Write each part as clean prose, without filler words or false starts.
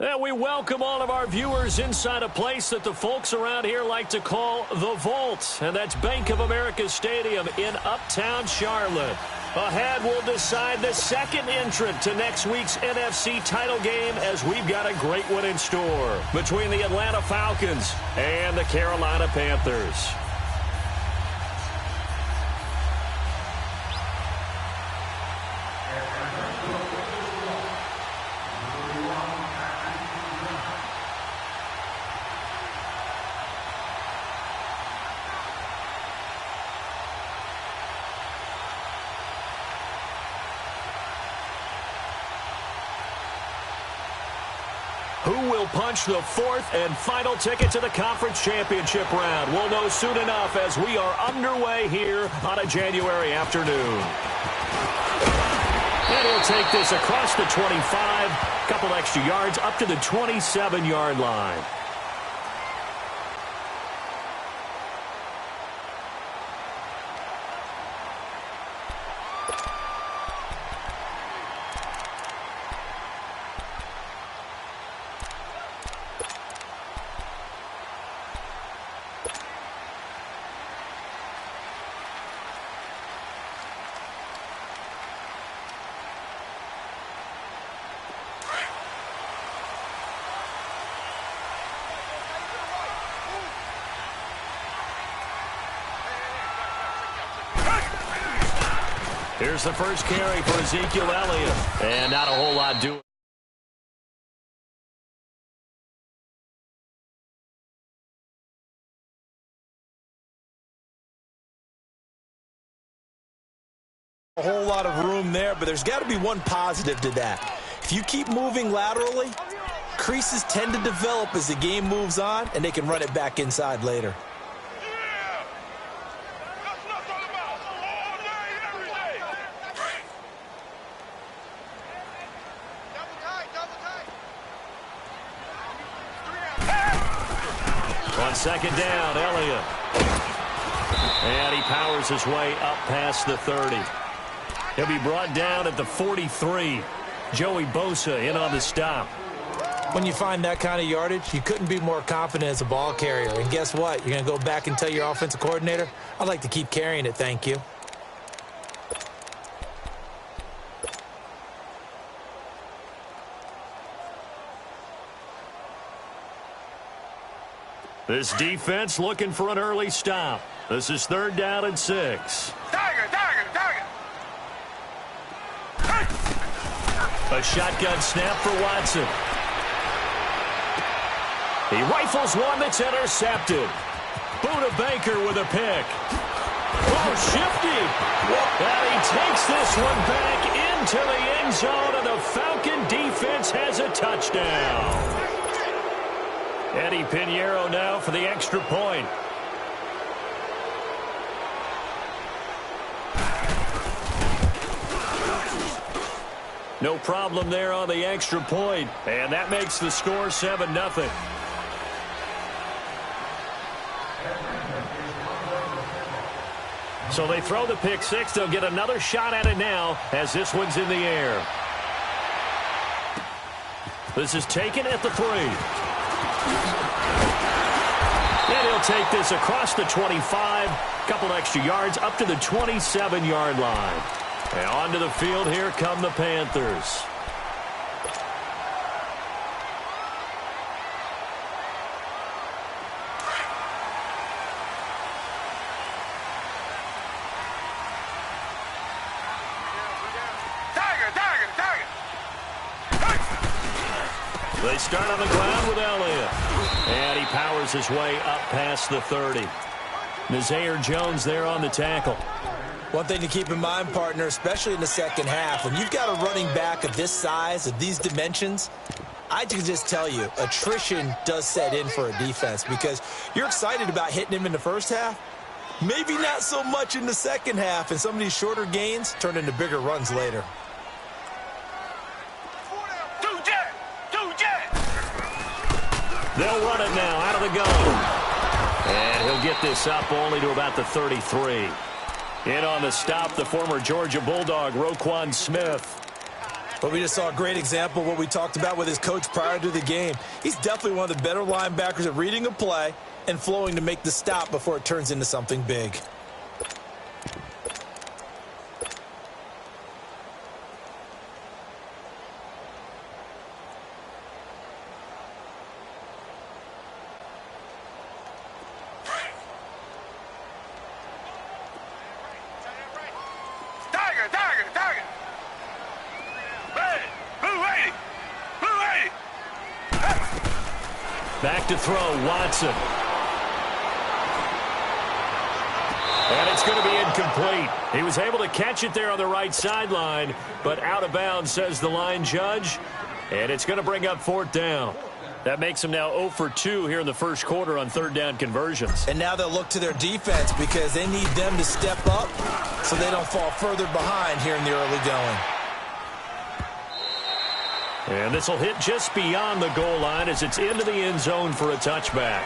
And we welcome all of our viewers inside a place that the folks around here like to call the Vault. And that's Bank of America Stadium in Uptown Charlotte. Ahead, we'll decide the second entrant to next week's NFC title game as we've got a great one in store between the Atlanta Falcons and the Carolina Panthers. Who will punch the fourth and final ticket to the conference championship round? We'll know soon enough as we are underway here on a January afternoon. And he'll take this across the 25, couple extra yards up to the 27-yard line. Here's the first carry for Ezekiel Elliott. And not a whole lot doing. A whole lot of room there, but there's got to be one positive to that. If you keep moving laterally, creases tend to develop as the game moves on, and they can run it back inside later. On second down, Elliott. And he powers his way up past the 30. He'll be brought down at the 43. Joey Bosa in on the stop. When you find that kind of yardage, you couldn't be more confident as a ball carrier. And guess what? You're going to go back and tell your offensive coordinator, I'd like to keep carrying it, thank you. This defense looking for an early stop. This is 3rd down and 6. Tiger. A shotgun snap for Watson. He rifles one that's intercepted. Buda Baker with a pick. Oh, shifty. And he takes this one back into the end zone, and the Falcon defense has a touchdown. Eddie Pinheiro now for the extra point. No problem there on the extra point, and that makes the score 7-0. So they throw the pick six. They'll get another shot at it now as this one's in the air. This is taken at the 3. And he'll take this across the 25, couple extra yards up to the 27-yard line. And onto the field, here come the Panthers. They start on the ground with Elliott. And he powers his way up past the 30. Nazaire Jones there on the tackle. One thing to keep in mind, partner, especially in the second half, when you've got a running back of this size, of these dimensions, I can just tell you, attrition does set in for a defense because you're excited about hitting him in the first half. Maybe not so much in the second half, and some of these shorter gains turn into bigger runs later. They'll run it now out of the gun. And he'll get this up only to about the 33. In on the stop, the former Georgia Bulldog, Roquan Smith. But we just saw a great example of what we talked about with his coach prior to the game. He's definitely one of the better linebackers at reading a play and flowing to make the stop before it turns into something big. Back to throw, Watson. And it's going to be incomplete. He was able to catch it there on the right sideline, but out of bounds, says the line judge. And it's going to bring up 4th down. That makes them now 0 for 2 here in the first quarter on 3rd down conversions. And now they'll look to their defense because they need them to step up so they don't fall further behind here in the early going. And this will hit just beyond the goal line as it's into the end zone for a touchback.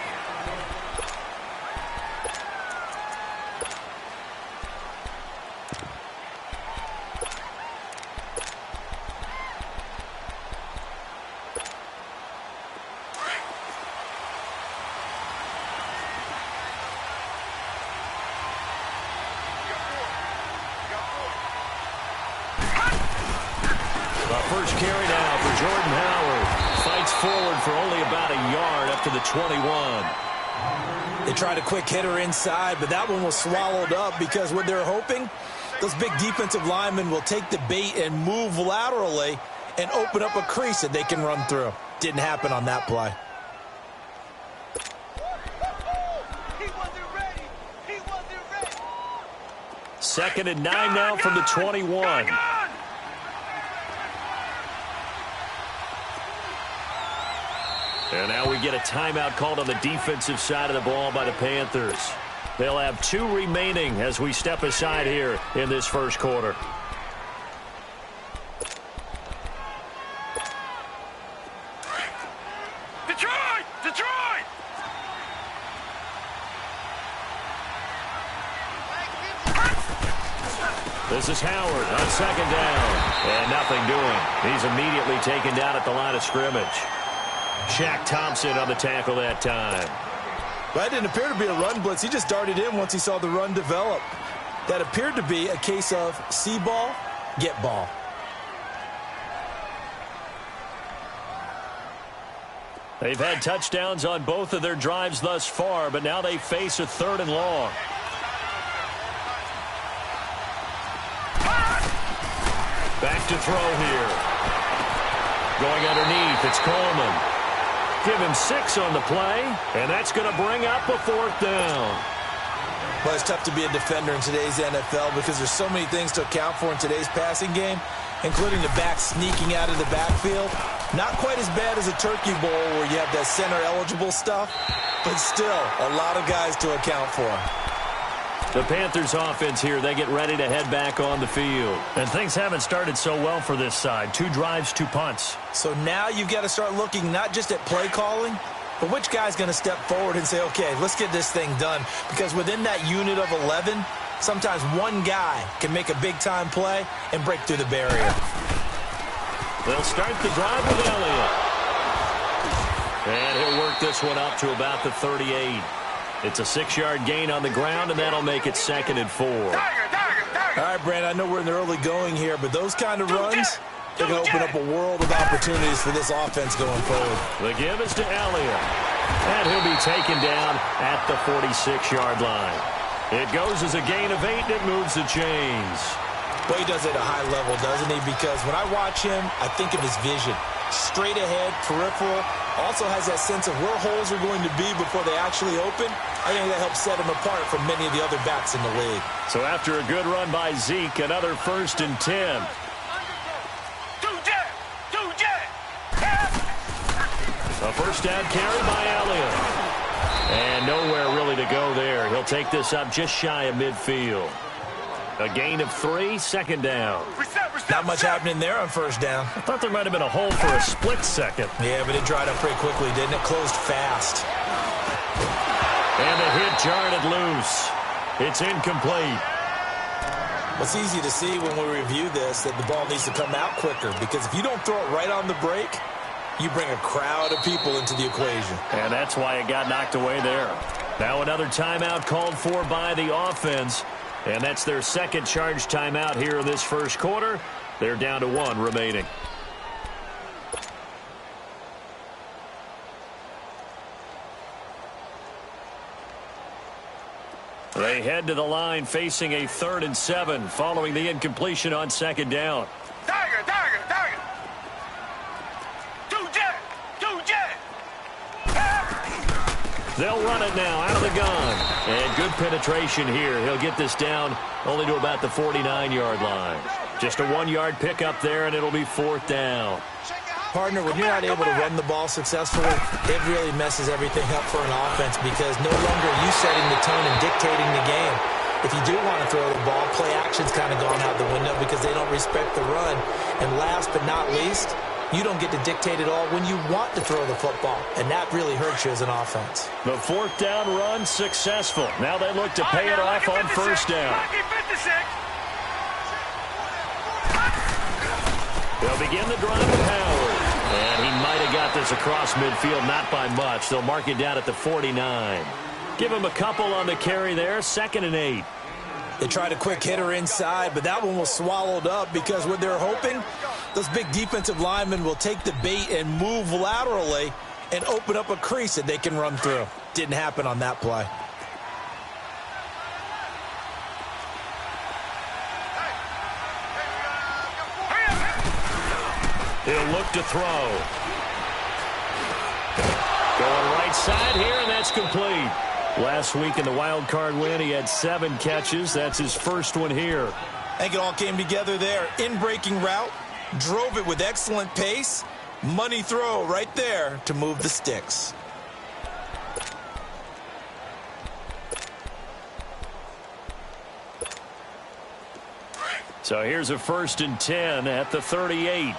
First carry now for Jordan Howard. Fights forward for only about a yard up to the 21. They tried a quick hitter inside, but that one was swallowed up because what they're hoping, those big defensive linemen will take the bait and move laterally and open up a crease that they can run through. Didn't happen on that play. He wasn't ready. He wasn't ready. 2nd and 9 now from the 21. And now we get a timeout called on the defensive side of the ball by the Panthers. They'll have 2 remaining as we step aside here in this first quarter. Detroit! Detroit! This is Howard on 2nd down. And nothing doing. He's immediately taken down at the line of scrimmage. Shaq Thompson on the tackle that time. That didn't appear to be a run blitz. He just darted in once he saw the run develop. That appeared to be a case of see ball, get ball. They've had touchdowns on both of their drives thus far, but now they face a 3rd and long. Back to throw here. Going underneath, it's Coleman. Give him 6 on the play, and that's going to bring up a 4th down. Well, it's tough to be a defender in today's NFL because there's so many things to account for in today's passing game, including the back sneaking out of the backfield. Not quite as bad as a turkey bowl where you have that center-eligible stuff, but still a lot of guys to account for. The Panthers offense here, they get ready to head back on the field. And things haven't started so well for this side. 2 drives, 2 punts. So now you've got to start looking not just at play calling, but which guy's going to step forward and say, okay, let's get this thing done. Because within that unit of 11, sometimes one guy can make a big-time play and break through the barrier. They'll start the drive with Elliott. And he'll work this one up to about the 38. It's a 6-yard gain on the ground, and that'll make it 2nd and 4. All right, Brandon, I know we're in the early going here, but those kind of runs, they're going to open up a world of opportunities for this offense going forward. The give is to Elliott, and he'll be taken down at the 46-yard line. It goes as a gain of 8, and it moves the chains. Well, he does it at a high level, doesn't he? Because when I watch him, I think of his vision. Straight ahead, peripheral, also has that sense of where holes are going to be before they actually open. I think that helps set him apart from many of the other backs in the league. So after a good run by Zeke, another 1st and 10. A 1st down carry by Elliott. And nowhere really to go there. He'll take this up just shy of midfield. A gain of 3, 2nd down. Not much happening there on 1st down. I thought there might have been a hole for a split second. Yeah, but it dried up pretty quickly, didn't it? Closed fast. And the hit jarred it loose. It's incomplete. It's easy to see when we review this that the ball needs to come out quicker, because if you don't throw it right on the break, you bring a crowd of people into the equation. And that's why it got knocked away there. Now another timeout called for by the offense. And that's their second charge timeout here in this first quarter. They're down to 1 remaining. They head to the line facing a 3rd and 7 following the incompletion on 2nd down. Tiger, tiger, tiger. Two jet. They'll run it now out of the gun. And good penetration here. He'll get this down only to about the 49-yard line. Just a 1-yard pickup there, and it'll be 4th down. Partner, when you're not able to run the ball successfully, it really messes everything up for an offense, because no longer are you setting the tone and dictating the game. If you do want to throw the ball, play action's kind of gone out the window because they don't respect the run. And last but not least, you don't get to dictate it all when you want to throw the football, and that really hurts you as an offense. The 4th down run successful. Now they look to pay it off on 1st down. They'll begin the drive with Howard. And he might have got this across midfield, not by much. They'll mark it down at the 49. Give him a couple on the carry there, 2nd and 8. They tried a quick hitter inside, but that one was swallowed up, because what they're hoping, those big defensive linemen will take the bait and move laterally and open up a crease that they can run through. Didn't happen on that play. He'll look to throw. Going right side here, and that's complete. Last week in the wild card win, he had 7 catches. That's his first one here. I think it all came together there. In-breaking route, drove it with excellent pace. Money throw right there to move the sticks. So here's a 1st and 10 at the 38.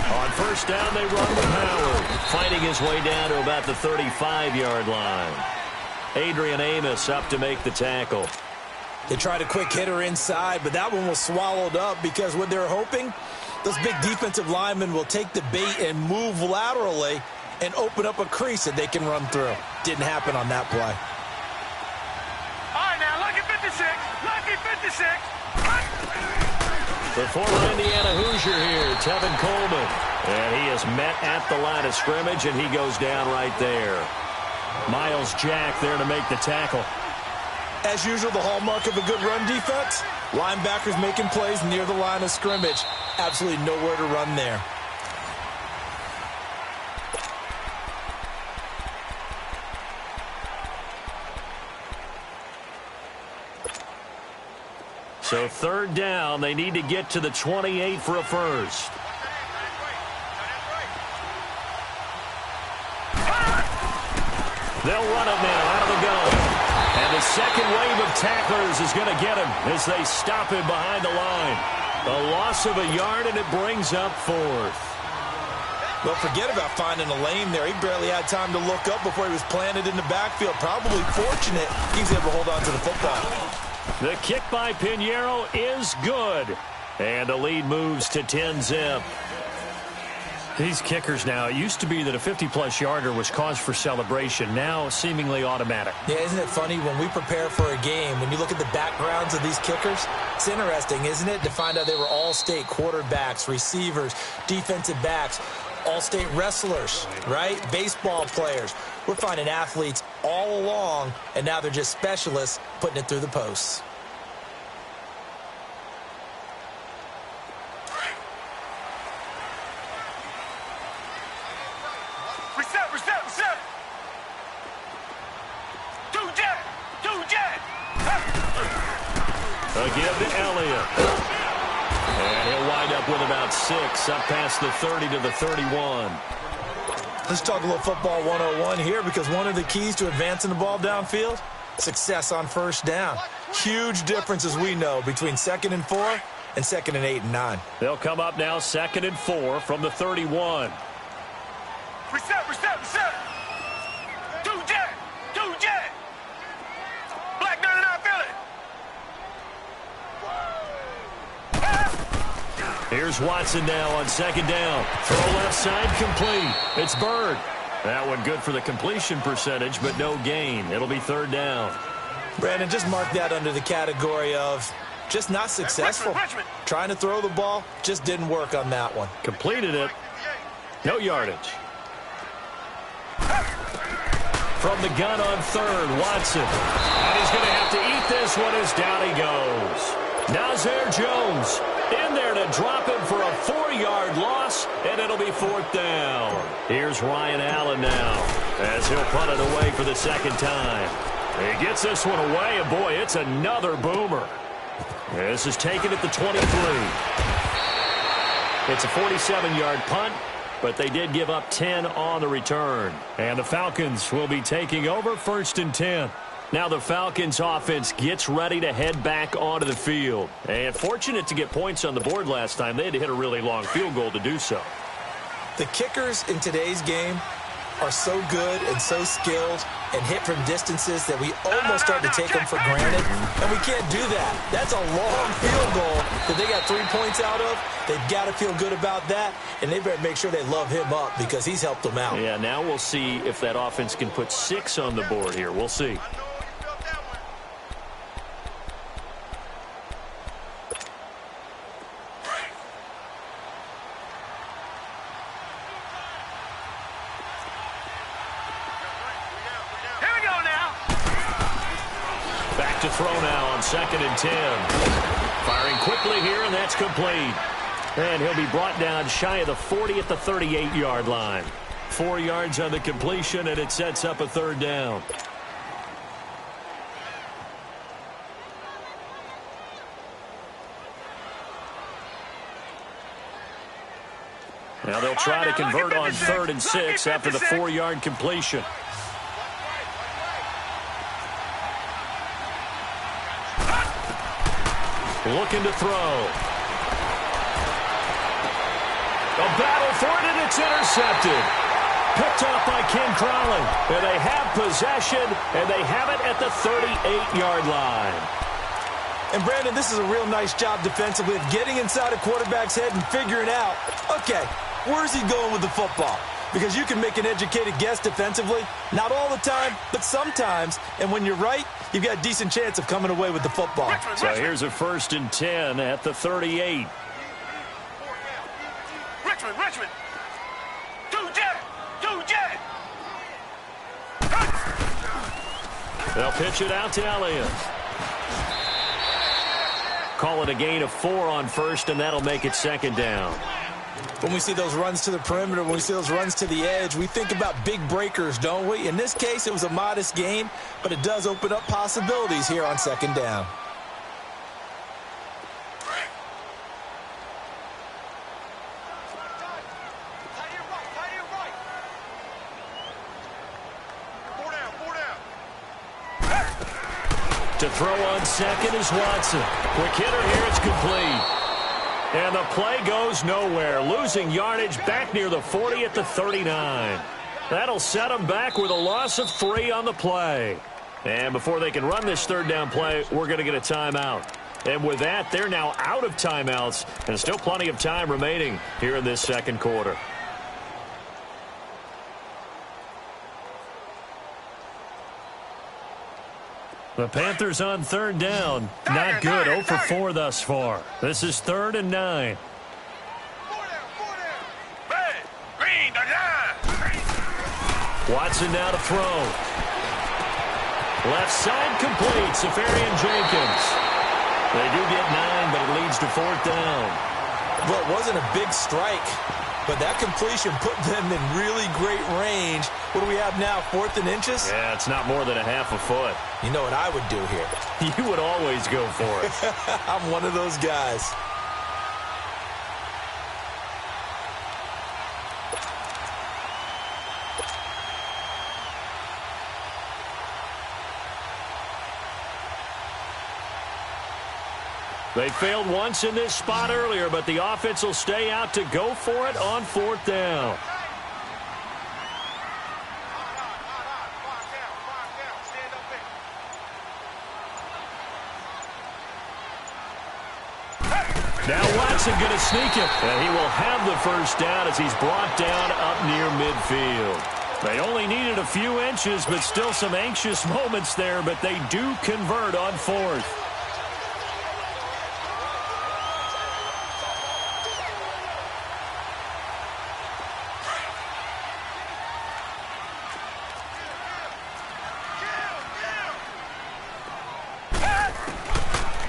On 1st down, they run with Howard, fighting his way down to about the 35-yard line. Adrian Amos up to make the tackle. They tried a quick hitter inside, but that one was swallowed up, because what they're hoping, those big defensive linemen will take the bait and move laterally and open up a crease that they can run through. Didn't happen on that play. All right, now, lucky 56. Lucky 56. The former Indiana Hoosier here, Tevin Coleman. And he is met at the line of scrimmage, and he goes down right there. Miles Jack there to make the tackle. As usual, the hallmark of a good run defense, linebackers making plays near the line of scrimmage. Absolutely nowhere to run there. So 3rd down, they need to get to the 28 for a first. They'll run it now out of the gun. And the second wave of tacklers is going to get him as they stop him behind the line. A loss of a yard, and it brings up 4th. Well, forget about finding a lane there. He barely had time to look up before he was planted in the backfield. Probably fortunate he's able to hold on to the football. The kick by Pinheiro is good. And the lead moves to 10-zip. These kickers now, it used to be that a 50-plus yarder was cause for celebration. Now seemingly automatic. Yeah, isn't it funny when we prepare for a game, when you look at the backgrounds of these kickers, it's interesting, isn't it, to find out they were all-state quarterbacks, receivers, defensive backs, all-state wrestlers, right? Baseball players. We're finding athletes all along, and now they're just specialists putting it through the posts. Reset. Two jet. Again to Elliott. And he'll wind up with about 6, up past the 30 to the 31. Let's talk a little football 101 here, because one of the keys to advancing the ball downfield, success on 1st down. Huge difference, as we know, between 2nd and 4 and 2nd and 8 and 9. They'll come up now 2nd and 4 from the 31. Reset. Two jet. Here's Watson now on second down. Throw left side complete. It's Bird. That one good for the completion percentage, but no gain. It'll be third down. Brandon, just mark that under the category of just not successful. Trying to throw the ball, just didn't work on that one. Completed it. No yardage. From the gun on third, Watson. And he's going to have to eat this one as down he goes. Nazir Jones in there to drop him for a 4-yard loss, and it'll be fourth down. Here's Ryan Allen now as he'll punt it away for the second time. He gets this one away, and boy, it's another boomer. This is taken at the 23. It's a 47-yard punt, but they did give up 10 on the return. And the Falcons will be taking over first and 10. Now the Falcons offense gets ready to head back onto the field. And fortunate to get points on the board last time. They had to hit a really long field goal to do so. The kickers in today's game are so good and so skilled and hit from distances that we almost start to take them for granted. And we can't do that. That's a long field goal that they got 3 points out of. They've got to feel good about that, and they better make sure they love him up because he's helped them out. Yeah, now we'll see if that offense can put 6 on the board here. We'll see. To throw now on second and 10. Firing quickly here, and that's complete. And he'll be brought down shy of the 40 at the 38-yard line. 4 yards on the completion, and it sets up a third down. Now they'll try to convert on 3rd and 6 after the 4-yard completion. Looking to throw. A battle for it, and it's intercepted. Picked off by Ken Crowley. And they have possession, and they have it at the 38-yard line. And, Brandon, this is a real nice job defensively of getting inside a quarterback's head and figuring out, okay, where's he going with the football? Because you can make an educated guess defensively. Not all the time, but sometimes. And when you're right, you've got a decent chance of coming away with the football. So here's a 1st and 10 at the 38. Richmond. 2J. They'll pitch it out to Elliott. Call it a gain of 4 on 1st, and that'll make it 2nd down. When we see those runs to the perimeter, when we see those runs to the edge, we think about big breakers, don't we? In this case, it was a modest gain, but it does open up possibilities here on 2nd down. To throw on 2nd is Watson. Quick hitter here, it's complete. And the play goes nowhere. Losing yardage back near the 40 at the 39. That'll set them back with a loss of 3 on the play. And before they can run this 3rd down play, we're going to get a timeout. And with that, they're now out of timeouts. And still plenty of time remaining here in this 2nd quarter. The Panthers on 3rd down. Not good. 0 for 4 thus far. This is 3rd and 9. Watson now to throw. Left side complete. Safarian Jenkins. They do get 9, but it leads to 4th down. Well, it wasn't a big strike, but that completion put them in really great range. What do we have now, 4th and inches? Yeah, it's not more than a half a foot. You know what I would do here? You would always go for it. I'm one of those guys. They failed once in this spot earlier, but the offense will stay out to go for it on 4th down. Now Watson Watson going to sneak it. And he will have the first down as he's brought down up near midfield. They only needed a few inches, but still some anxious moments there, but they do convert on fourth.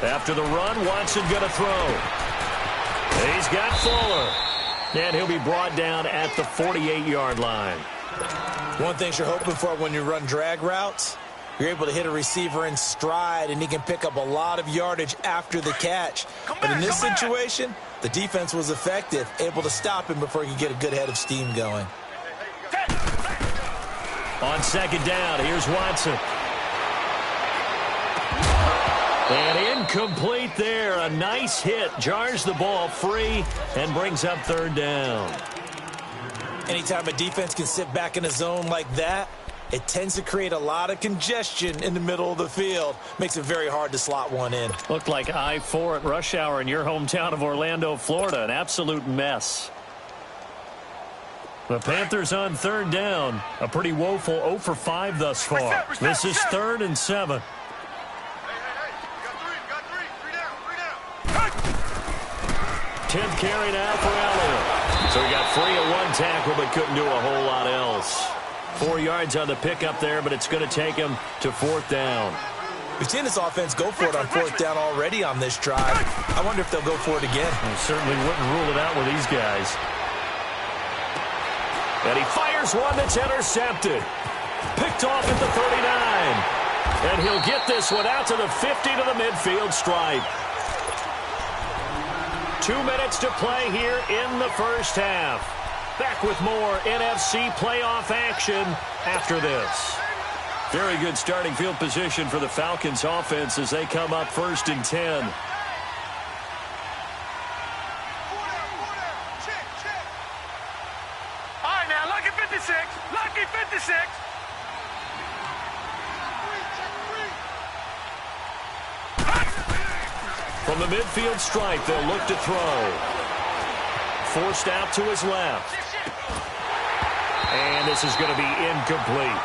After the run, Watson going to throw. He's got Fuller. And he'll be brought down at the 48-yard line. One thing you're hoping for when you run drag routes, you're able to hit a receiver in stride, and he can pick up a lot of yardage after the catch. But in this situation, the defense was effective, able to stop him before he could get a good head of steam going. On second down, here's Watson. And incomplete there. A nice hit. Jars the ball free and brings up third down. Anytime a defense can sit back in a zone like that, it tends to create a lot of congestion in the middle of the field. Makes it very hard to slot one in. Looked like I-4 at rush hour in your hometown of Orlando, Florida. An absolute mess. The Panthers on third down. A pretty woeful 0 for 5 thus far. This is 3rd and 7. 10th carry now for Elliott. So he got free of one tackle but couldn't do a whole lot else. 4 yards on the pickup there, but it's going to take him to 4th down. We've seen this offense go for it on 4th down already on this drive. I wonder if they'll go for it again. I certainly wouldn't rule it out with these guys. And he fires one that's intercepted. Picked off at the 39. And he'll get this one out to the 50 to the midfield stripe. 2 minutes to play here in the first half. Back with more NFC playoff action after this. Very good starting field position for the Falcons offense as they come up 1st and 10. All right, now, lucky 56. Lucky 56. From the midfield stripe, they'll look to throw. Forced out to his left. And this is going to be incomplete.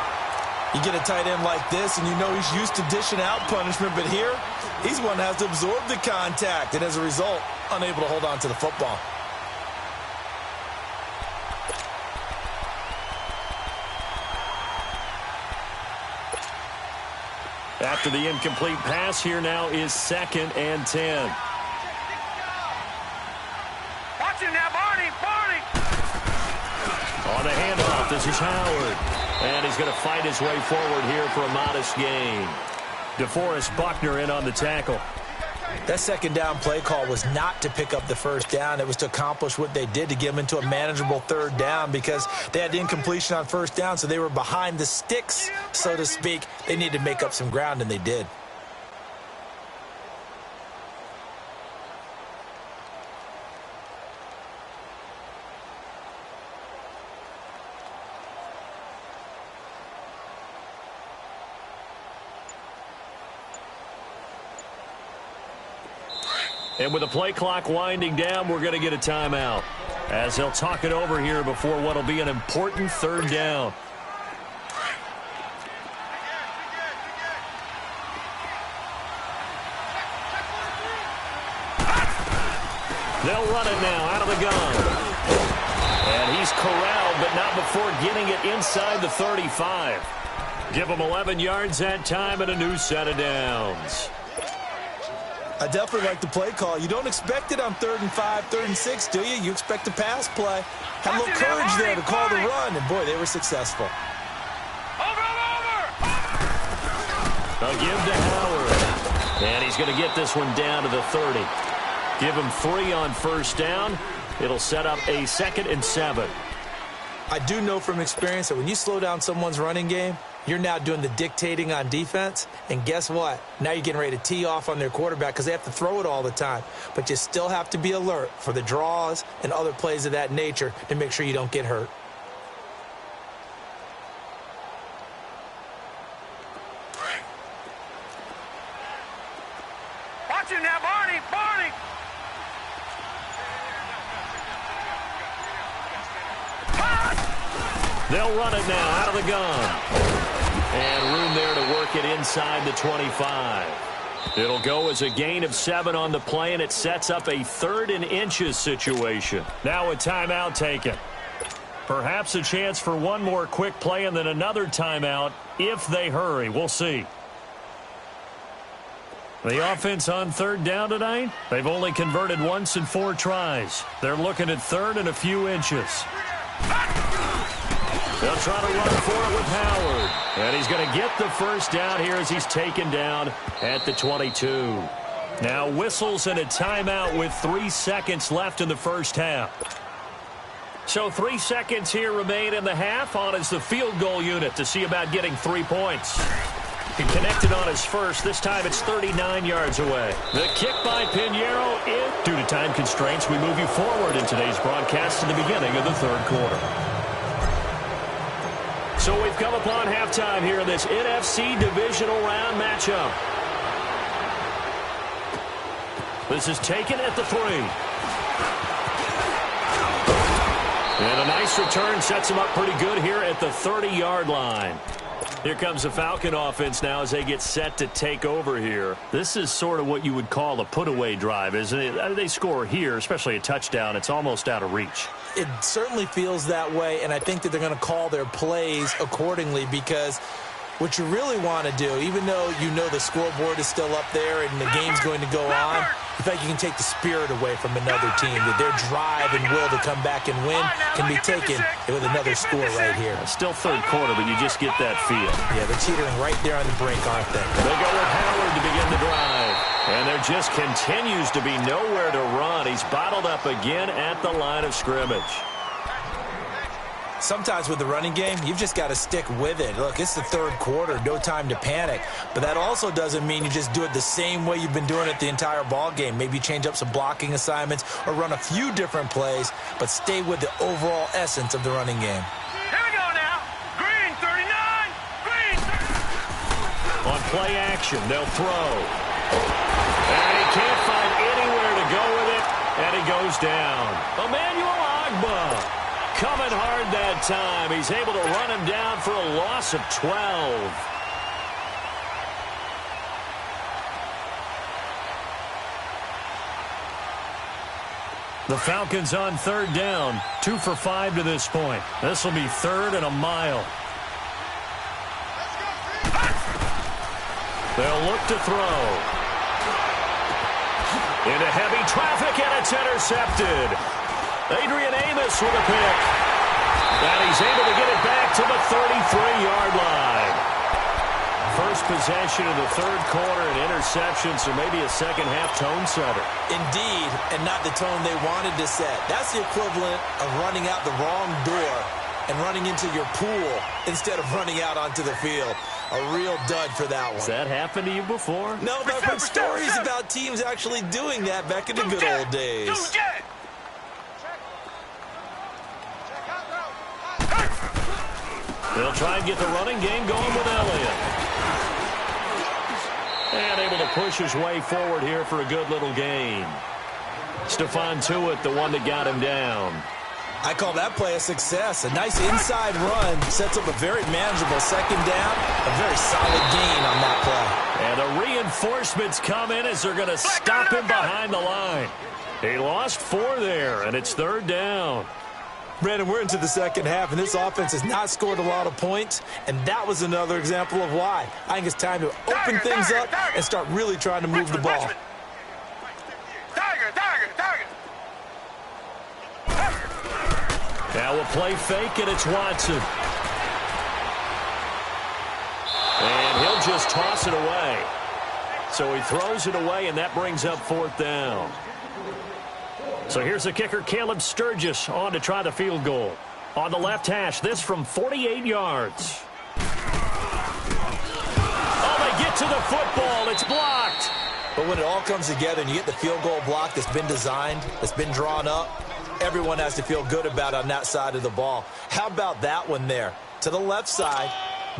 You get a tight end like this, and you know he's used to dishing out punishment, but here, he's one that has to absorb the contact, and as a result, unable to hold on to the football. After the incomplete pass, here now is 2nd and 10. Watch it now, Barney. Barney. On the handoff, this is Howard. And he's going to fight his way forward here for a modest gain. DeForest Buckner in on the tackle. That 2nd down play call was not to pick up the 1st down. It was to accomplish what they did, to get them into a manageable 3rd down, because they had incompletion on 1st down, so they were behind the sticks, so to speak. They needed to make up some ground, and they did. And with the play clock winding down, we're going to get a timeout as they'll talk it over here before what will be an important 3rd down. They'll run it now out of the gun. And he's corralled, but not before getting it inside the 35. Give him 11 yards that time and a new set of downs. I definitely like the play call. You don't expect it on 3rd and 5, 3rd and 6, do you? You expect a pass play. Had a little courage there to call the run, and boy, they were successful. Over. A give to Howard. And he's going to get this one down to the 30. Give him 3 on 1st down. It'll set up a 2nd and 7. I do know from experience that when you slow down someone's running game, you're now doing the dictating on defense, and guess what? Now you're getting ready to tee off on their quarterback because they have to throw it all the time. But you still have to be alert for the draws and other plays of that nature to make sure you don't get hurt. Watch it now, Barney. Barney. They'll run it now out of the gun. And room there to work it inside the 25. It'll go as a gain of 7 on the play, and it sets up a 3rd and inches situation. Now a timeout taken. Perhaps a chance for one more quick play and then another timeout if they hurry. We'll see. The offense on 3rd down tonight, they've only converted once in 4 tries. They're looking at 3rd and a few inches. They'll try to run for it with Howard. And he's going to get the first down here as he's taken down at the 22. Now whistles and a timeout with 3 seconds left in the first half. So 3 seconds here remain in the half. On is the field goal unit to see about getting 3 points. He connected on his first. This time it's 39 yards away. The kick by Pinheiro in. Due to time constraints, we move you forward in today's broadcast to the beginning of the 3rd quarter. So we've come upon halftime here in this NFC divisional round matchup. This is taken at the 3. And a nice return sets him up pretty good here at the 30-yard line. Here comes the Falcon offense now as they get set to take over here. This is sort of what you would call a put-away drive, isn't it? They score here, especially a touchdown. It's almost out of reach. It certainly feels that way, and I think that they're going to call their plays accordingly because what you really want to do, even though you know the scoreboard is still up there and the game's going to go on, you think you can take the spirit away from another team, that their drive and will to come back and win can be taken with another score right here. Still 3rd quarter, but you just get that feel. Yeah, they're teetering right there on the brink, aren't they? They go with Howard to begin the drive. And there just continues to be nowhere to run. He's bottled up again at the line of scrimmage. Sometimes with the running game, you've just got to stick with it. Look, it's the 3rd quarter, no time to panic. But that also doesn't mean you just do it the same way you've been doing it the entire ball game. Maybe change up some blocking assignments or run a few different plays, but stay with the overall essence of the running game. Here we go now. Green 39. Green 39. On play action, they'll throw. And he can't find anywhere to go with it, and he goes down. Emmanuel Ogbah. Coming hard that time. He's able to run him down for a loss of 12. The Falcons on 3rd down. 2 for 5 to this point. This will be 3rd and a mile. They'll look to throw. Into heavy traffic, and it's intercepted. Adrian Amos with a pick. And he's able to get it back to the 33-yard line. First possession of the 3rd quarter and interception, so maybe a second-half tone setter. Indeed, and not the tone they wanted to set. That's the equivalent of running out the wrong door and running into your pool instead of running out onto the field. A real dud for that one. Has that happened to you before? No, but I've heard stories about teams actually doing that back in the good old days. They'll try and get the running game going with Elliott. And able to push his way forward here for a good little gain. Stephon Tuitt, the one that got him down. I call that play a success. A nice inside run sets up a very manageable 2nd down. A very solid gain on that play. And the reinforcements come in as they're going to stop him behind the line. He lost 4 there, and it's 3rd down. Brandon, we're into the second half, and this offense has not scored a lot of points, and that was another example of why. I think it's time to open things up and start really trying to move the ball. Now a play fake, and it's Watson. And he'll just toss it away. So he throws it away, and that brings up 4th down. So here's the kicker, Caleb Sturgis, on to try the field goal. On the left hash, this from 48 yards. Oh, they get to the football. It's blocked. But when it all comes together and you get the field goal block that's been designed, that's been drawn up, everyone has to feel good about it on that side of the ball. How about that one there? To the left side,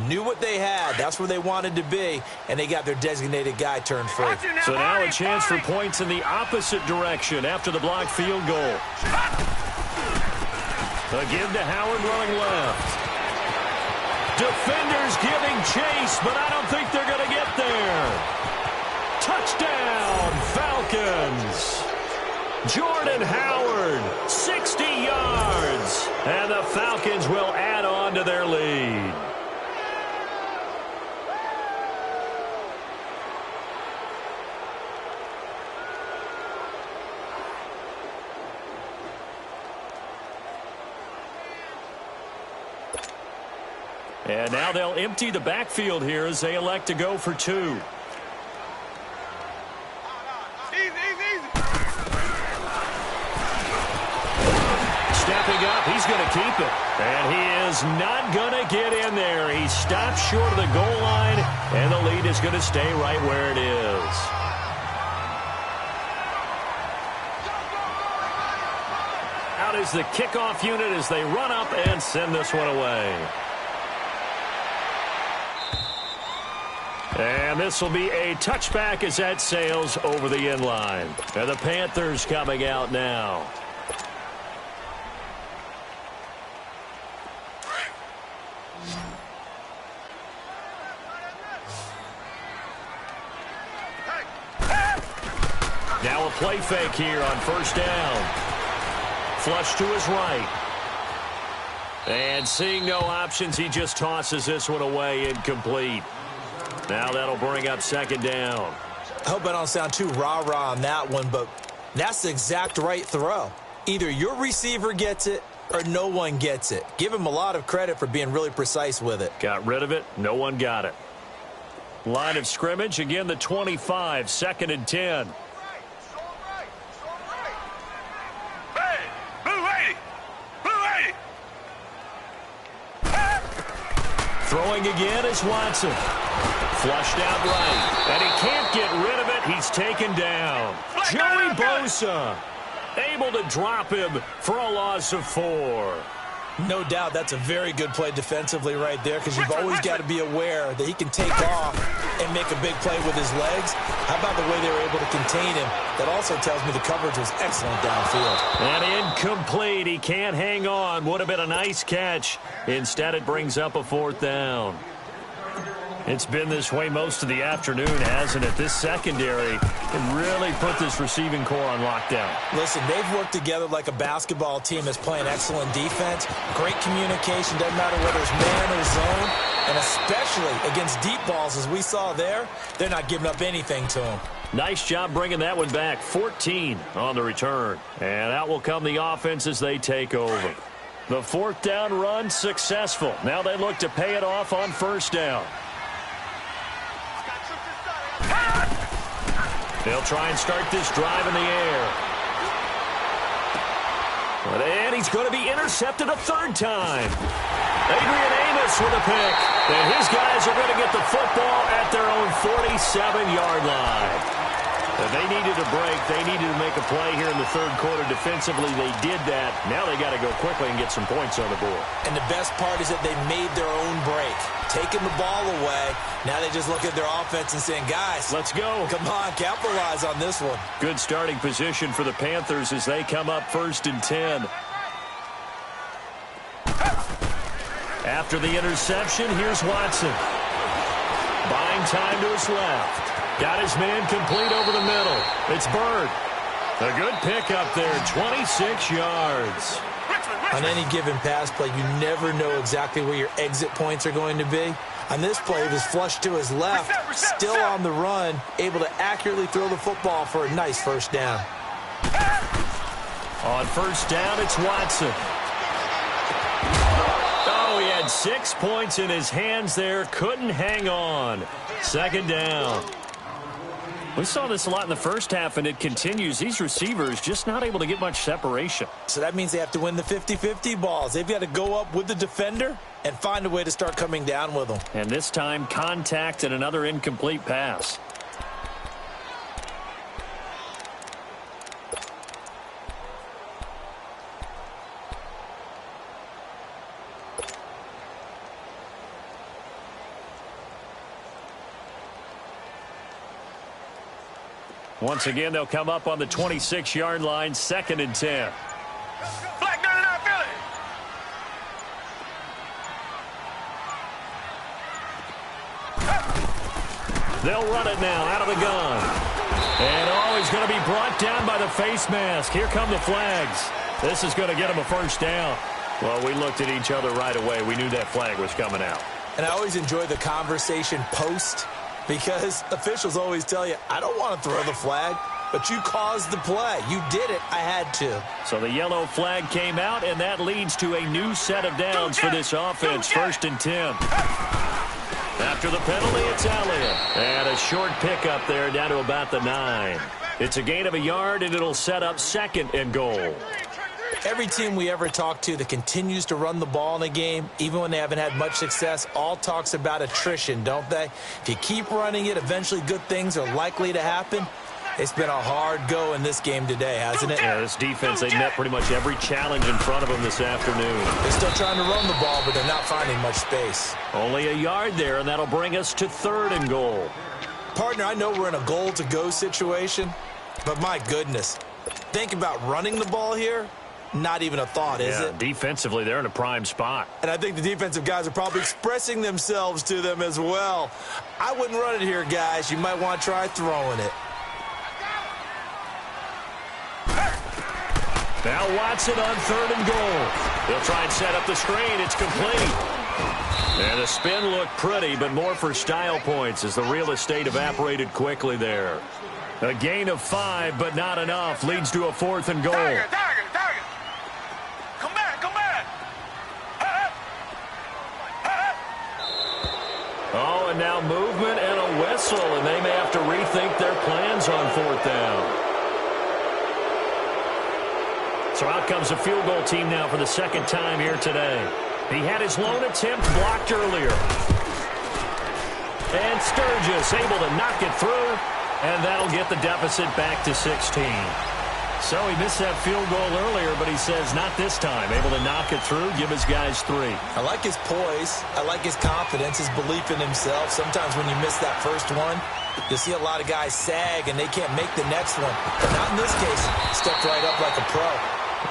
knew what they had. That's where they wanted to be, and they got their designated guy turned free. So now a chance for points in the opposite direction after the blocked field goal. A give to Howard running left. Defenders giving chase, but I don't think they're going to get there. Touchdown, Falcons. Jordan Howard, 60 yards. And the Falcons will add on to their lead. And now they'll empty the backfield here as they elect to go for 2. Easy, easy. Stepping up, he's going to keep it. And he is not going to get in there. He stops short of the goal line, and the lead is going to stay right where it is. Out is the kickoff unit as they run up and send this one away. And this will be a touchback as that sails over the end line. And the Panthers coming out now. Now a play fake here on first down. Flush to his right. And seeing no options, he just tosses this one away, incomplete. Now that'll bring up second down. I hope I don't sound too rah-rah on that one, but that's the exact right throw. Either your receiver gets it or no one gets it. Give him a lot of credit for being really precise with it. Got rid of it. No one got it. Line of scrimmage, again the 25, 2nd and 10. Throwing again is Watson. Flushed out right. And he can't get rid of it. He's taken down. Joey Bosa able to drop him for a loss of 4. No doubt that's a very good play defensively right there, because you've always got to be aware that he can take off and make a big play with his legs. How about the way they were able to contain him? That also tells me the coverage was excellent downfield. And incomplete. He can't hang on. Would have been a nice catch. Instead, it brings up a 4th down. It's been this way most of the afternoon, hasn't it? This secondary can really put this receiving core on lockdown. Listen, they've worked together like a basketball team that's playing excellent defense. Great communication, doesn't matter whether it's man or zone. And especially against deep balls, as we saw there, they're not giving up anything to them. Nice job bringing that one back. 14 on the return. And out will come the offense as they take over. The 4th down run successful. Now they look to pay it off on first down. They'll try and start this drive in the air. And he's going to be intercepted a 3rd time. Adrian Amos with a pick. And his guys are going to get the football at their own 47-yard line. If they needed a break, they needed to make a play here in the 3rd quarter. Defensively, they did that. Now they got to go quickly and get some points on the board. And the best part is that they made their own break. Taking the ball away. Now they just look at their offense and saying, guys, let's go. Come on, capitalize on this one. Good starting position for the Panthers as they come up 1st and 10. After the interception, here's Watson. Buying time to his left. Got his man complete over the middle. It's Bird. A good pickup there, 26 yards. On any given pass play, you never know exactly where your exit points are going to be. On this play, it was flushed to his left, still on the run, able to accurately throw the football for a nice 1st down. On first down, it's Watson. Oh, he had 6 points in his hands there. Couldn't hang on. 2nd down. We saw this a lot in the first half, and it continues. These receivers just not able to get much separation. So that means they have to win the 50-50 balls. They've got to go up with the defender and find a way to start coming down with them. And this time, contact and another incomplete pass. Once again, they'll come up on the 26-yard line, 2nd and 10. Flag down in our Philly. They'll run it now out of the gun. And, he's going to be brought down by the face mask. Here come the flags. This is going to get him a first down. Well, we looked at each other right away. We knew that flag was coming out. And I always enjoy the conversation post because officials always tell you, I don't want to throw the flag, but you caused the play. You did it. I had to. So the yellow flag came out, and that leads to a new set of downs for this offense. 1st and 10. After the penalty, it's Elliott. And a short pickup there down to about the 9. It's a gain of a yard, and it'll set up 2nd and goal. Every team we ever talk to that continues to run the ball in a game, even when they haven't had much success, all talks about attrition, don't they? If you keep running it, eventually good things are likely to happen. It's been a hard go in this game today, hasn't it? Yeah, this defense, they met pretty much every challenge in front of them this afternoon. They're still trying to run the ball, but they're not finding much space. Only a yard there, and that'll bring us to 3rd and goal. Partner, I know we're in a goal-to-go situation, but my goodness, think about running the ball here. Not even a thought, is it? Defensively, they're in a prime spot. And I think the defensive guys are probably expressing themselves to them as well. I wouldn't run it here, guys. You might want to try throwing it. Now Watson on 3rd and goal. They'll try and set up the screen. It's complete. And the spin looked pretty, but more for style points as the real estate evaporated quickly there. A gain of 5, but not enough. Leads to a 4th and goal. Tiger. Come back. Oh, and now movement and a whistle, and they may have to rethink their plans on 4th down. So out comes a field goal team now for the 2nd time here today. He had his lone attempt blocked earlier. And Sturgis able to knock it through, and that'll get the deficit back to 16. So he missed that field goal earlier, but he says not this time. Able to knock it through, give his guys 3. I like his poise. I like his confidence, his belief in himself. Sometimes when you miss that first one, you'll see a lot of guys sag and they can't make the next one. But not in this case. Stepped right up like a pro.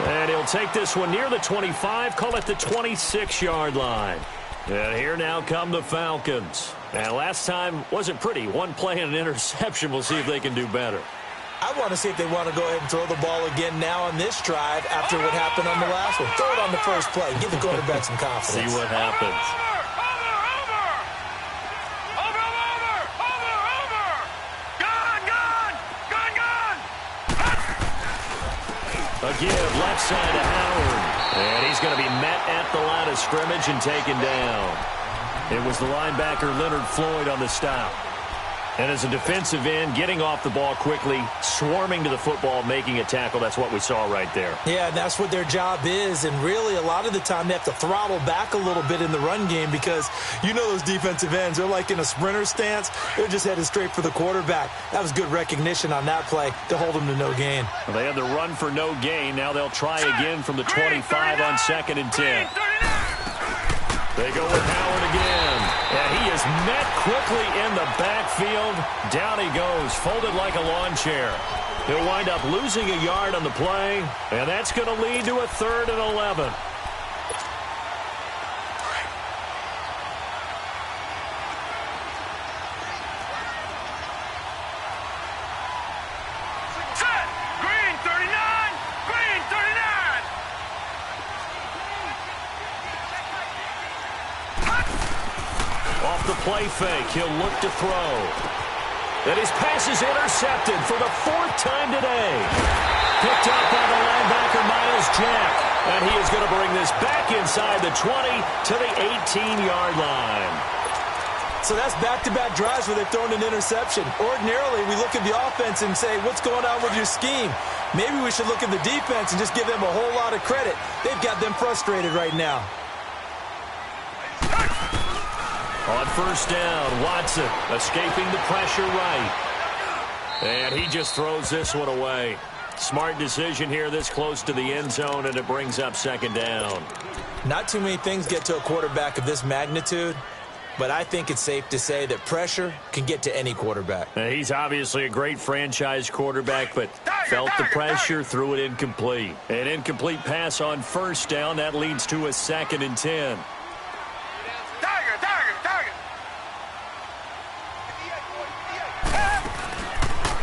And he'll take this one near the 25, call it the 26-yard line. And here now come the Falcons. And last time wasn't pretty. One play and an interception. We'll see if they can do better. I want to see if they want to go ahead and throw the ball again now on this drive after what happened on the last one. Throw it on the first play. Give the quarterback some confidence. See what happens. A give left side to Howard. And he's going to be met at the line of scrimmage and taken down. It was the linebacker Leonard Floyd on the stop. And as a defensive end, getting off the ball quickly, swarming to the football, making a tackle, that's what we saw right there. Yeah, and that's what their job is. And really, a lot of the time, they have to throttle back a little bit in the run game because you know those defensive ends, they're like in a sprinter stance. They're just headed straight for the quarterback. That was good recognition on that play to hold them to no gain. Well, they had the run for no gain. Now they'll try again from the 25 on 2nd and 10. They go with Howard again. And he is met quickly in the backfield. Down he goes, folded like a lawn chair. He'll wind up losing a yard on the play, and that's going to lead to a 3rd and 11. Set! Green 39! Green 39! Off the play fake, he'll look to throw. And his pass is intercepted for the 4th time today. Picked up by the linebacker, Miles Jack. And he is going to bring this back inside the 20 to the 18-yard line. So that's back-to-back drives where they've thrown an interception. Ordinarily, we look at the offense and say, what's going on with your scheme? Maybe we should look at the defense and just give them a whole lot of credit. They've got them frustrated right now. On 1st down, Watson escaping the pressure right. And he just throws this one away. Smart decision here this close to the end zone, and it brings up 2nd down. Not too many things get to a quarterback of this magnitude, but I think it's safe to say that pressure can get to any quarterback. He's obviously a great franchise quarterback, but felt the pressure, threw it incomplete. An incomplete pass on 1st down. That leads to a 2nd and 10. Tiger!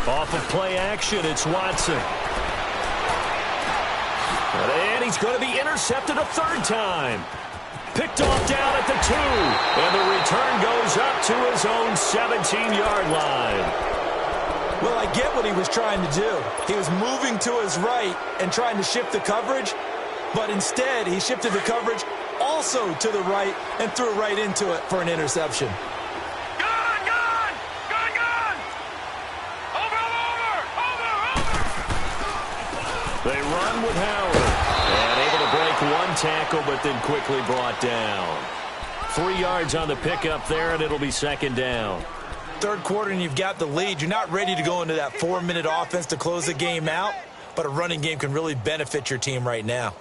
Off of play action, it's Watson. And he's going to be intercepted a third time. Picked off down at the 2. And the return goes up to his own 17-yard line. Well, I get what he was trying to do. He was moving to his right and trying to shift the coverage. But instead, he shifted the coverage also to the right and threw right into it for an interception. They run with Howard. And able to break one tackle, but then quickly brought down. 3 yards on the pickup there, and it'll be second down. Third quarter, and you've got the lead. You're not ready to go into that 4-minute offense to close the game out, but a running game can really benefit your team right now.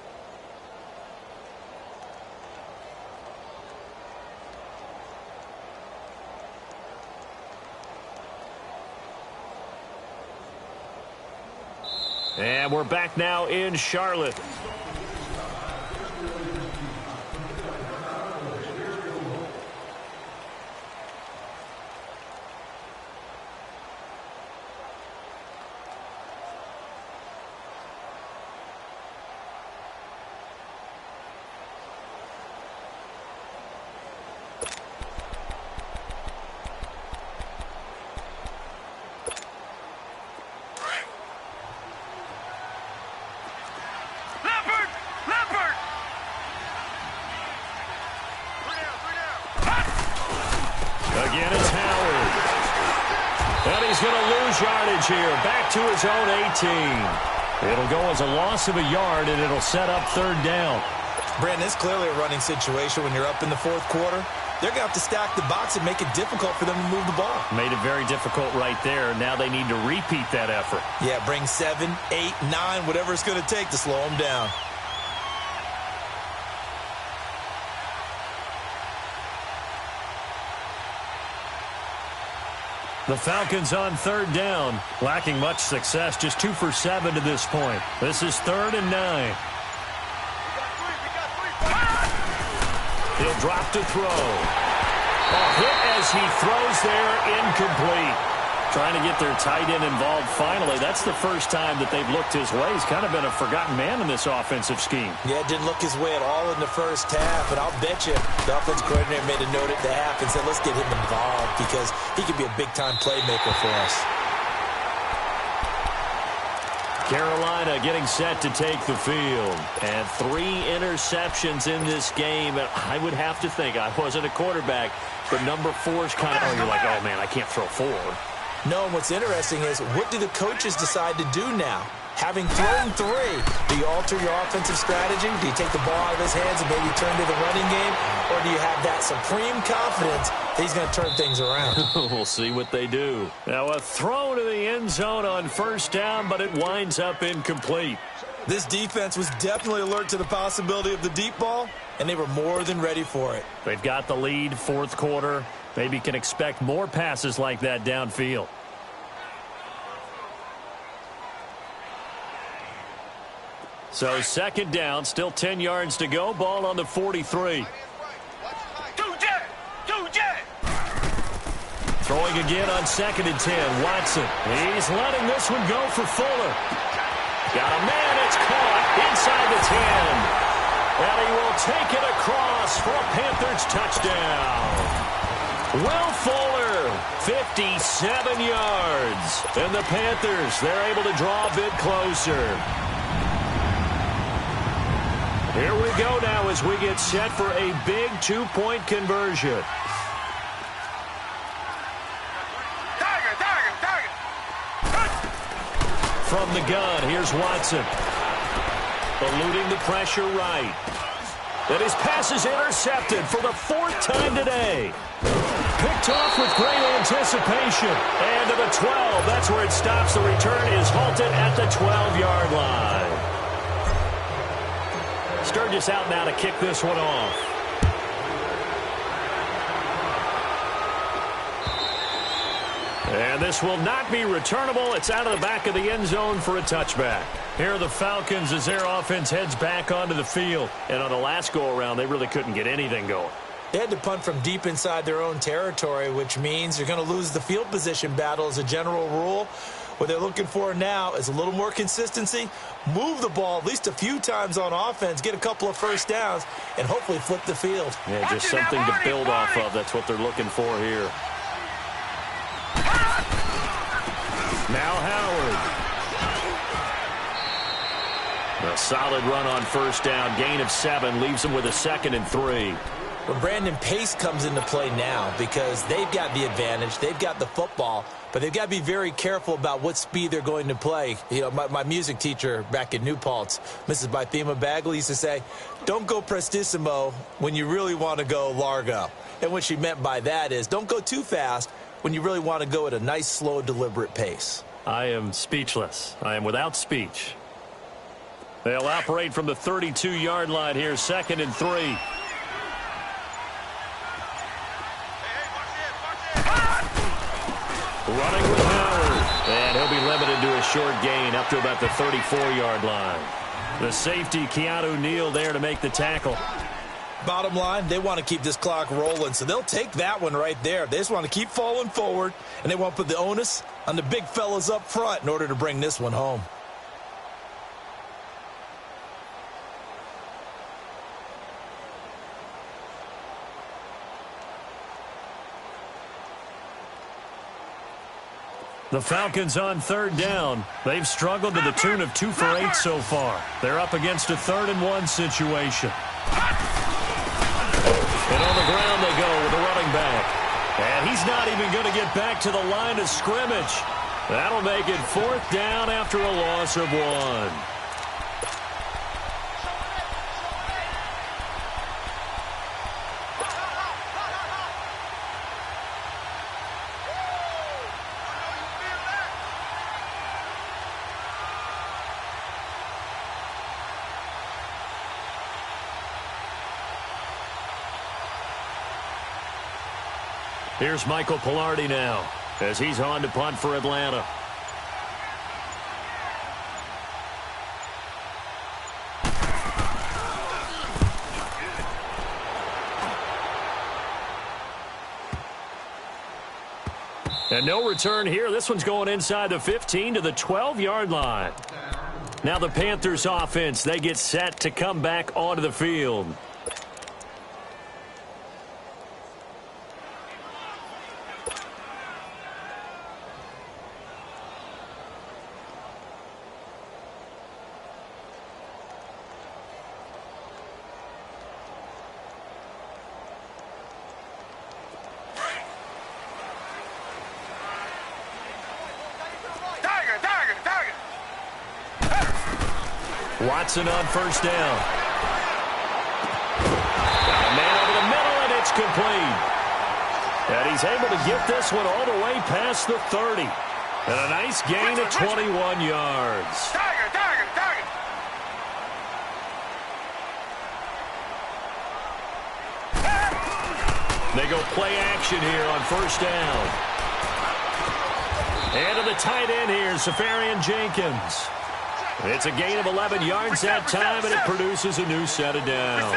And we're back now in Charlotte. Again, it's Howard. And he's going to lose yardage here. Back to his own 18. It'll go as a loss of a yard, and it'll set up third down. Brandon, it's clearly a running situation when you're up in the fourth quarter. They're going to have to stack the box and make it difficult for them to move the ball. Made it very difficult right there. Now they need to repeat that effort. Yeah, bring 7, 8, 9, whatever it's going to take to slow them down. The Falcons on third down, lacking much success, just 2 for 7 to this point. This is 3rd and 9. He'll drop to throw. A hit as he throws there, incomplete. Trying to get their tight end involved finally. That's the first time that they've looked his way. He's kind of been a forgotten man in this offensive scheme. Yeah, didn't look his way at all in the first half, and I'll bet you the offensive coordinator made a note at the half and said, let's get him involved because he could be a big-time playmaker for us. Carolina getting set to take the field. And 3 interceptions in this game. And I would have to think, I wasn't a quarterback, but number 4 is kind of, you're like, oh, man, I can't throw 4. No, and what's interesting is what do the coaches decide to do now? Having thrown 3, do you alter your offensive strategy? Do you take the ball out of his hands and maybe turn to the running game? Or do you have that supreme confidence that he's going to turn things around? We'll see what they do. Now a throw to the end zone on first down, but it winds up incomplete. This defense was definitely alert to the possibility of the deep ball, and they were more than ready for it. They've got the lead, fourth quarter. Maybe can expect more passes like that downfield. So second down, still 10 yards to go. Ball on the 43. Throwing again on 2nd and 10. Watson. He's letting this one go for Fuller. Got a man. It's caught inside the 10. And he will take it across for a Panthers touchdown. Will Fuller, 57 yards. And the Panthers, they're able to draw a bit closer. Here we go now as we get set for a big 2-point conversion. From the gun, here's Watson. Eluding the pressure right. And his pass is intercepted for the 4th time today. Picked off with great anticipation. And to the 12, that's where it stops. The return is halted at the 12-yard line. Sturgis out now to kick this one off. And this will not be returnable. It's out of the back of the end zone for a touchback. Here are the Falcons as their offense heads back onto the field. And on the last go-around, they really couldn't get anything going. They had to punt from deep inside their own territory, which means you're going to lose the field position battle as a general rule. What they're looking for now is a little more consistency, move the ball at least a few times on offense, get a couple of first downs, and hopefully flip the field. Yeah, just something to build off of. That's what they're looking for here. Now Howard. A solid run on first down. Gain of 7 leaves them with a 2nd and 3. Well, Brandon, pace comes into play now because they've got the advantage. They've got the football, but they've got to be very careful about what speed they're going to play. You know, my music teacher back in New Paltz, Mrs. Bythema Bagley, used to say, don't go prestissimo when you really want to go largo. And what she meant by that is don't go too fast when you really want to go at a nice, slow, deliberate pace. I am speechless. I am without speech. They'll operate from the 32-yard line here, 2nd and 3. Running with Howard. And he'll be limited to a short gain up to about the 34-yard line. The safety, Keanu Neal, there to make the tackle. Bottom line, they want to keep this clock rolling, so they'll take that one right there. They just want to keep falling forward, and they want to put the onus on the big fellas up front in order to bring this one home. The Falcons on 3rd down. They've struggled to the tune of 2 for 8 so far. They're up against a 3rd and 1 situation. And on the ground they go with the running back. And he's not even going to get back to the line of scrimmage. That'll make it 4th down after a loss of 1. Here's Michael Pilardi now as he's on to punt for Atlanta. And no return here. This one's going inside the 15 to the 12-yard line. Now the Panthers offense, they get set to come back onto the field. Watson on first down. Got a man over the middle, and it's complete. And he's able to get this one all the way past the 30. And a nice gain of 21 yards. They go play action here on first down. And to the tight end here, Safarian Jenkins. It's a gain of 11 yards that time, and it produces a new set of downs.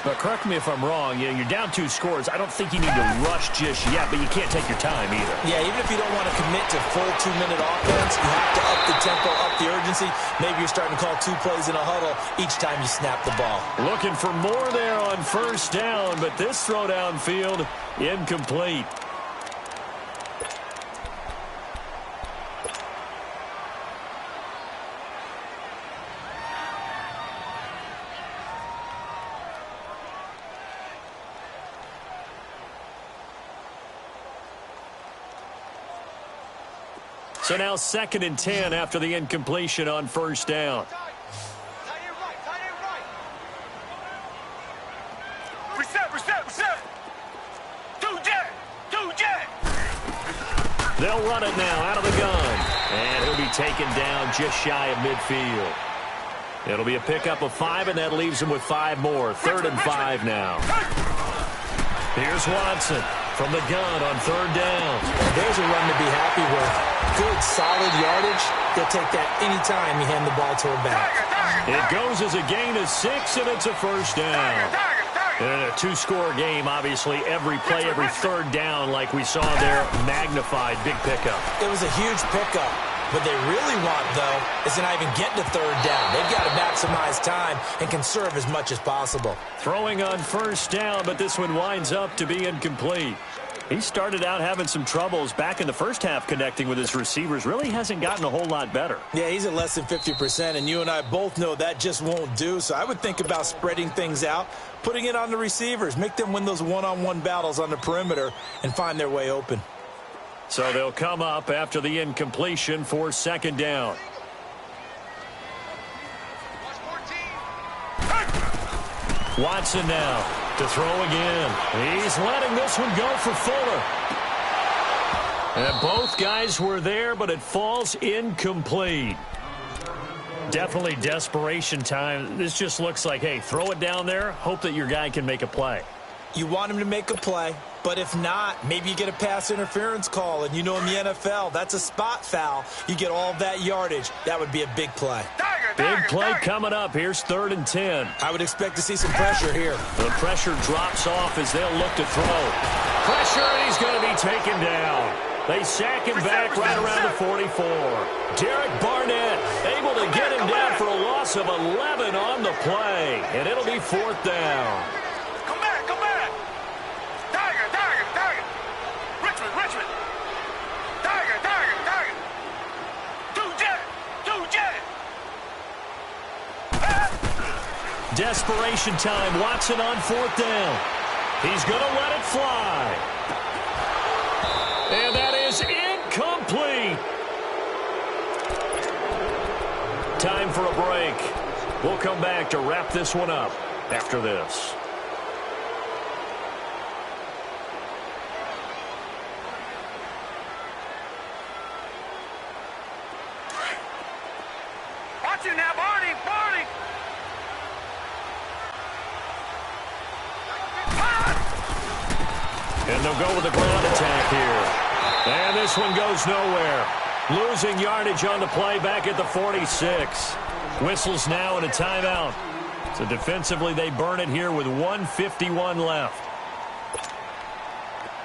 But correct me if I'm wrong, you're down 2 scores. I don't think you need to rush just yet, but you can't take your time either. Yeah, even if you don't want to commit to full 2-minute offense, you have to up the tempo, up the urgency. Maybe you're starting to call 2 plays in a huddle each time you snap the ball. Looking for more there on first down, but this throw downfield incomplete. So now 2nd and 10 after the incompletion on first down. Reset. 2 jet. They'll run it now out of the gun. And he'll be taken down just shy of midfield. It'll be a pickup of 5, and that leaves him with 5 more. 3rd and 5 now. Here's Watson from the gun on 3rd down. There's a run to be happy with. Good, solid yardage. They'll take that anytime you hand the ball to him back. It goes as a gain of 6, and it's a first down. And a 2-score game, obviously, every play, every 3rd down, like we saw there, magnified, big pickup. It was a huge pickup. What they really want, though, is to not even get to third down. They've got to maximize time and conserve as much as possible. Throwing on first down, but this one winds up to be incomplete. He started out having some troubles back in the first half connecting with his receivers. Really hasn't gotten a whole lot better. Yeah, he's at less than 50%, and you and I both know that just won't do. So I would think about spreading things out, putting it on the receivers, make them win those one-on-one battles on the perimeter, and find their way open. So they'll come up after the incompletion for second down. Watson now to throw again. He's letting this one go for Fuller. And both guys were there, but it falls incomplete. Definitely desperation time. This just looks like, hey, throw it down there, hope that your guy can make a play. You want him to make a play, but if not, maybe you get a pass interference call. And you know in the NFL, that's a spot foul. You get all of that yardage. That would be a big play. Big play coming up. Here's 3rd and 10. I would expect to see some pressure here. The pressure drops off as they'll look to throw. Pressure, and he's going to be taken down. They sack him back right around the 44. Derek Barnett able to get him down for a loss of 11 on the play. And it'll be 4th down. Come back, come back. Tiger, Tiger, Tiger. Richmond, Richmond. Tiger, Tiger, Tiger. Two jet. Desperation time. Watson on 4th down. He's going to let it fly. And that is incomplete. Time for a break. We'll come back to wrap this one up after this. Watch you now, Barney, Barney. And they'll go with the ground attack here. And this one goes nowhere. Losing yardage on the play back at the 46. Whistles now and a timeout. So defensively they burn it here with 1:51 left.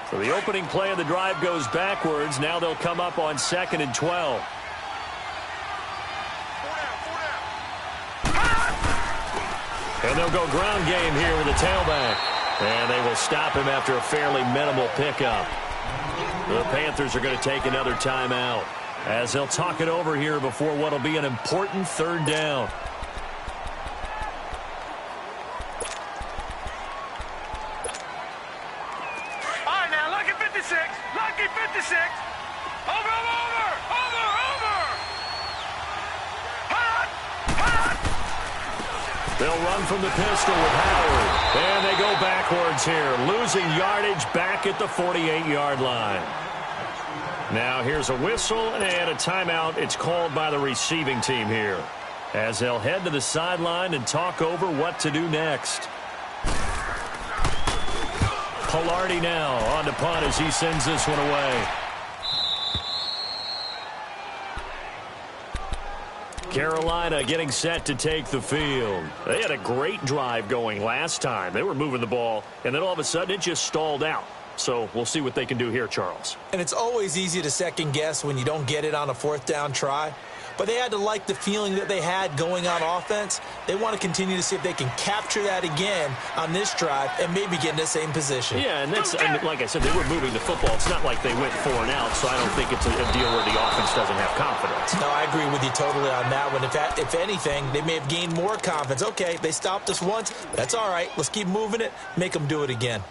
So the opening play of the drive goes backwards. Now they'll come up on 2nd and 12. And they'll go ground game here with a tailback. And they will stop him after a fairly minimal pickup. The Panthers are going to take another timeout as they'll talk it over here before what will be an important 3rd down. All right, now, lucky 56. Lucky 56. Over. Hot. They'll run from the pistol with Howard. And they go backwards here, losing yardage back at the 48-yard line. Now here's a whistle and a timeout. It's called by the receiving team here as they'll head to the sideline and talk over what to do next. Pilardi now on the punt as he sends this one away. Carolina getting set to take the field. They had a great drive going last time. They were moving the ball, and then all of a sudden it just stalled out. So we'll see what they can do here, Charles. And it's always easy to second guess when you don't get it on a 4th down try. But they had to like the feeling that they had going on offense. They want to continue to see if they can capture that again on this drive and maybe get in the same position. Yeah, and that's, I mean, like I said, they were moving the football. It's not like they went 4 and out, so I don't think it's a deal where the offense doesn't have confidence. No, I agree with you totally on that one. If anything, they may have gained more confidence. Okay, they stopped us once. That's all right. Let's keep moving it. Make them do it again.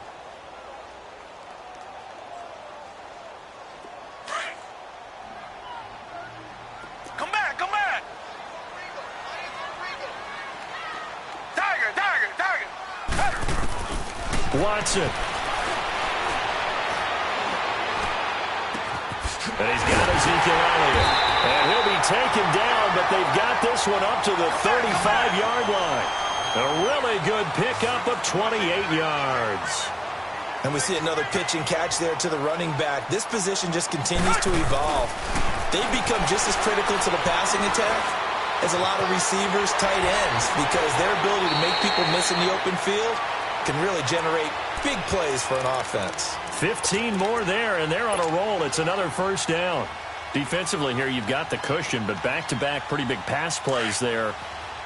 Watson. And he's got Ezekiel Elliott. And he'll be taken down, but they've got this one up to the 35-yard line. A really good pickup of 28 yards. And we see another pitch and catch there to the running back. This position just continues to evolve. They've become just as critical to the passing attack as a lot of receivers, tight ends, because their ability to make people miss in the open field can really generate big plays for an offense. 15 more there, and they're on a roll. It's another 1st down. Defensively here, you've got the cushion, but back-to-back pretty big pass plays there.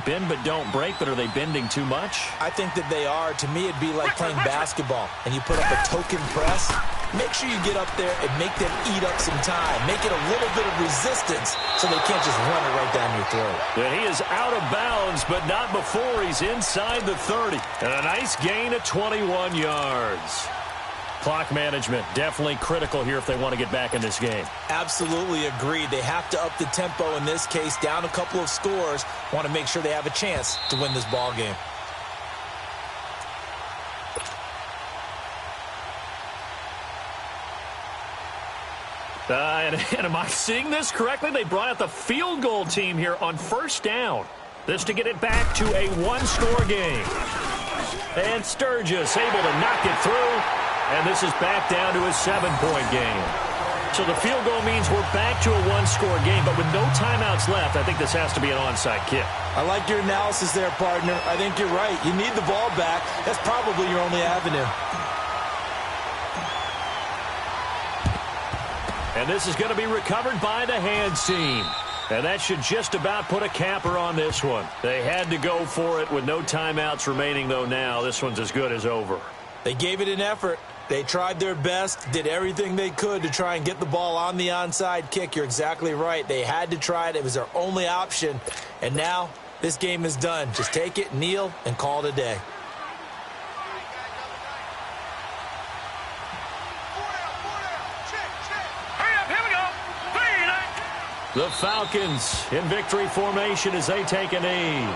Bend but don't break, but are they bending too much? I think that they are. To me, it'd be like playing basketball, and you put up a token press. Make sure you get up there and make them eat up some time. Make it a little bit of resistance so they can't just run it right down your throat. And he is out of bounds, but not before he's inside the 30. And a nice gain of 21 yards. Clock management, definitely critical here if they want to get back in this game. Absolutely agreed. They have to up the tempo in this case, down a couple of scores. Want to make sure they have a chance to win this ball game. And am I seeing this correctly? They brought out the field goal team here on first down. This to get it back to a one-score game. And Sturgis able to knock it through. And this is back down to a 7-point game. So the field goal means we're back to a one-score game, but with no timeouts left, I think this has to be an onside kick. I like your analysis there, partner. I think you're right. You need the ball back. That's probably your only avenue. And this is going to be recovered by the hands team. And that should just about put a capper on this one. They had to go for it with no timeouts remaining, though now. This one's as good as over. They gave it an effort. They tried their best, did everything they could to try and get the ball on the onside kick. You're exactly right. They had to try it. It was their only option. And now this game is done. Just take it, kneel, and call it a day. The Falcons in victory formation as they take a knee.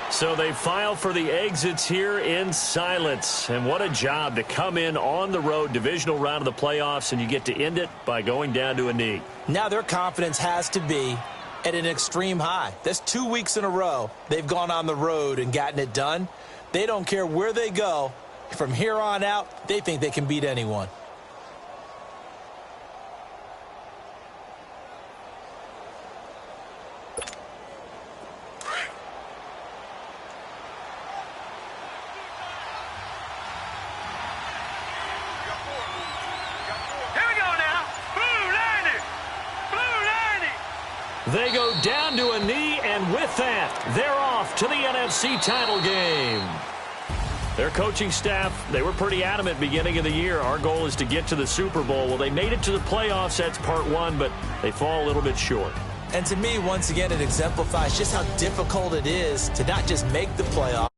So they file for the exits here in silence. And what a job to come in on the road, divisional round of the playoffs, and you get to end it by going down to a knee. Now their confidence has to be at an extreme high. That's 2 weeks in a row they've gone on the road and gotten it done. They don't care where they go. From here on out, they think they can beat anyone. They go down to a knee, and with that, they're off to the NFC title game. Their coaching staff, they were pretty adamant beginning of the year. Our goal is to get to the Super Bowl. Well, they made it to the playoffs. That's part one, but they fall a little bit short. And to me, once again, it exemplifies just how difficult it is to not just make the playoffs.